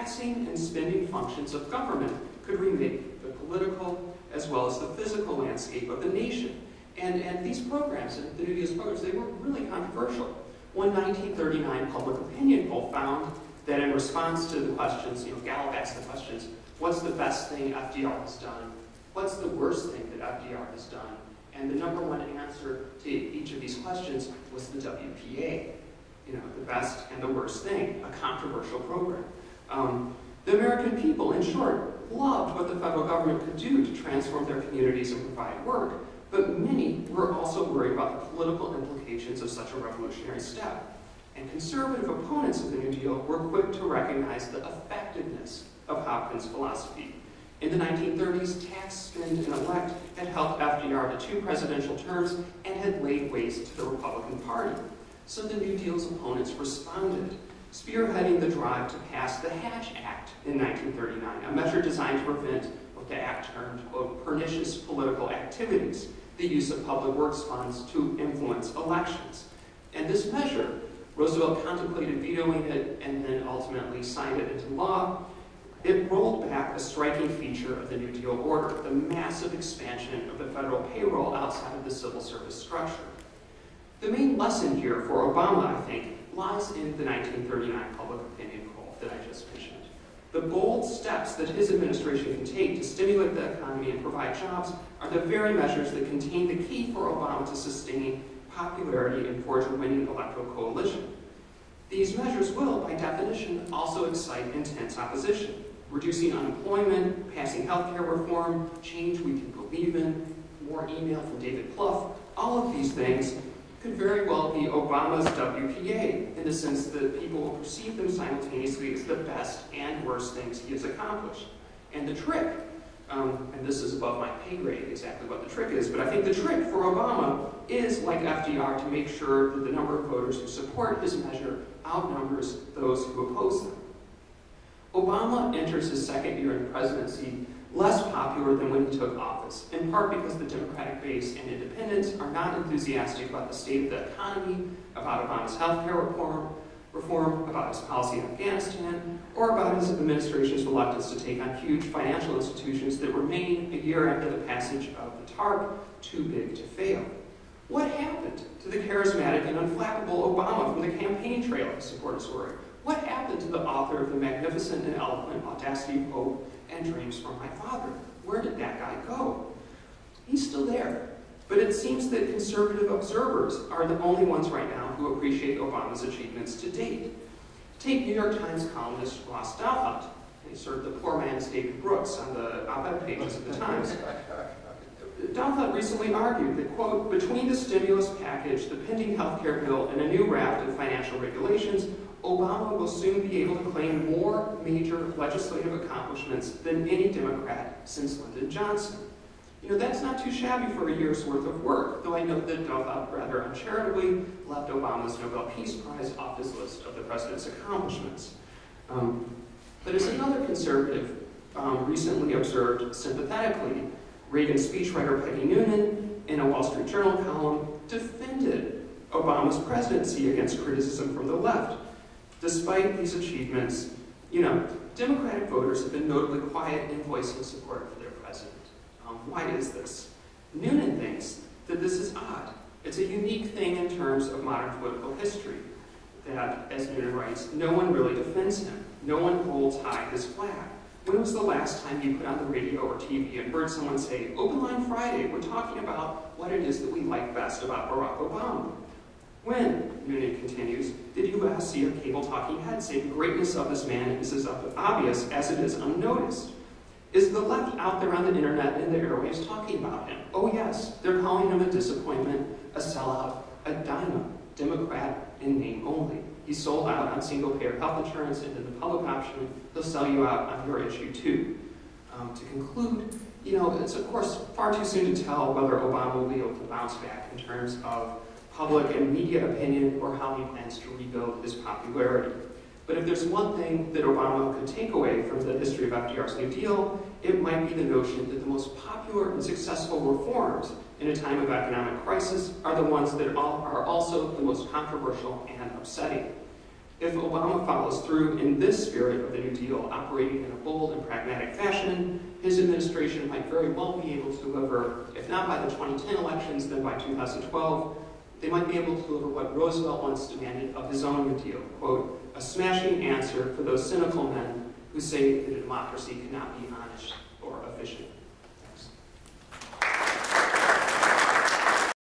taxing and spending functions of government could remake the political as well as the physical landscape of the nation. And these programs, the New Deal's programs, they were really controversial. One 1939 public opinion poll found that in response to the questions, Gallup asked the questions, what's the best thing FDR has done? What's the worst thing that FDR has done? And the number one answer to each of these questions was the WPA. The best and the worst thing, a controversial program. The American people, in short, loved what the federal government could do to transform their communities and provide work, but many were also worried about the political implications of such a revolutionary step. And conservative opponents of the New Deal were quick to recognize the effectiveness of Hopkins' philosophy. In the 1930s, tax, spend, and elect had helped FDR to 2 presidential terms and had laid waste to the Republican Party. So the New Deal's opponents responded, spearheading the drive to pass the Hatch Act in 1939, a measure designed to prevent what the act termed, quote, pernicious political activities, the use of public works funds to influence elections. And this measure, Roosevelt contemplated vetoing it and then ultimately signed it into law. It rolled back a striking feature of the New Deal order, the massive expansion of the federal payroll outside of the civil service structure. The main lesson here for Obama, I think, lies in the 1939 public opinion poll that I just mentioned. The bold steps that his administration can take to stimulate the economy and provide jobs are the very measures that contain the key for Obama to sustain popularity and forge a winning electoral coalition. These measures will, by definition, also excite intense opposition. Reducing unemployment, passing health care reform, change we can believe in, more email from David Plouffe, all of these things could very well be Obama's WPA, in the sense that people will perceive them simultaneously as the best and worst things he has accomplished. And the trick, and this is above my pay grade exactly what the trick is, but I think the trick for Obama is, like FDR, to make sure that the number of voters who support his measure outnumbers those who oppose them. Obama enters his second year in presidency less popular than when he took office, in part because the Democratic base and independents are not enthusiastic about the state of the economy, about Obama's health care reform, about his policy in Afghanistan, or about his administration's reluctance to take on huge financial institutions that remain, a year after the passage of the TARP, too big to fail. What happened to the charismatic and unflappable Obama from the campaign trail, his supporters worry? What happened to the author of the magnificent and eloquent Audacity of Hope and Dreams from My Father? Where did that guy go? He's still there, but it seems that conservative observers are the only ones right now who appreciate Obama's achievements to date. Take New York Times columnist Ross Douthat. He's sort of the poor man's David Brooks on the op-ed pages of the Times. Douthat recently argued that, quote, between the stimulus package, the pending health care bill, and a new raft of financial regulations, Obama will soon be able to claim more major legislative accomplishments than any Democrat since Lyndon Johnson. That's not too shabby for a year's worth of work, though I note that Douthat rather uncharitably left Obama's Nobel Peace Prize off his list of the president's accomplishments. But as another conservative recently observed sympathetically, Reagan speechwriter Peggy Noonan, in a Wall Street Journal column, defended Obama's presidency against criticism from the left. Despite these achievements, Democratic voters have been notably quiet in voicing support for their president. Why is this? Noonan thinks that this is odd. It's a unique thing in terms of modern political history, that, as Noonan writes, no one really defends him. No one holds high his flag. When was the last time you put on the radio or TV and heard someone say, Open Line Friday, we're talking about what it is that we like best about Barack Obama? When, Noonan continues, did you last see a cable talking head say the greatness of this man is as obvious as it is unnoticed? Is the left out there on the internet and the airwaves talking about him? Oh yes, they're calling him a disappointment, a sellout, a dynamo, Democrat in name only. He's sold out on single-payer health insurance and in the public option. They'll sell you out on your issue too. To conclude, it's of course far too soon to tell whether Obama will be able to bounce back in terms of public and media opinion or how he plans to rebuild his popularity. But if there's one thing that Obama could take away from the history of FDR's New Deal, it might be the notion that the most popular and successful reforms in a time of economic crisis are the ones that are also the most controversial and upsetting. If Obama follows through in this spirit of the New Deal, operating in a bold and pragmatic fashion, his administration might very well be able to deliver, if not by the 2010 elections, then by 2012, they might be able to deliver what Roosevelt once demanded of his own New Deal, quote, a smashing answer for those cynical men who say that a democracy cannot be honest or efficient.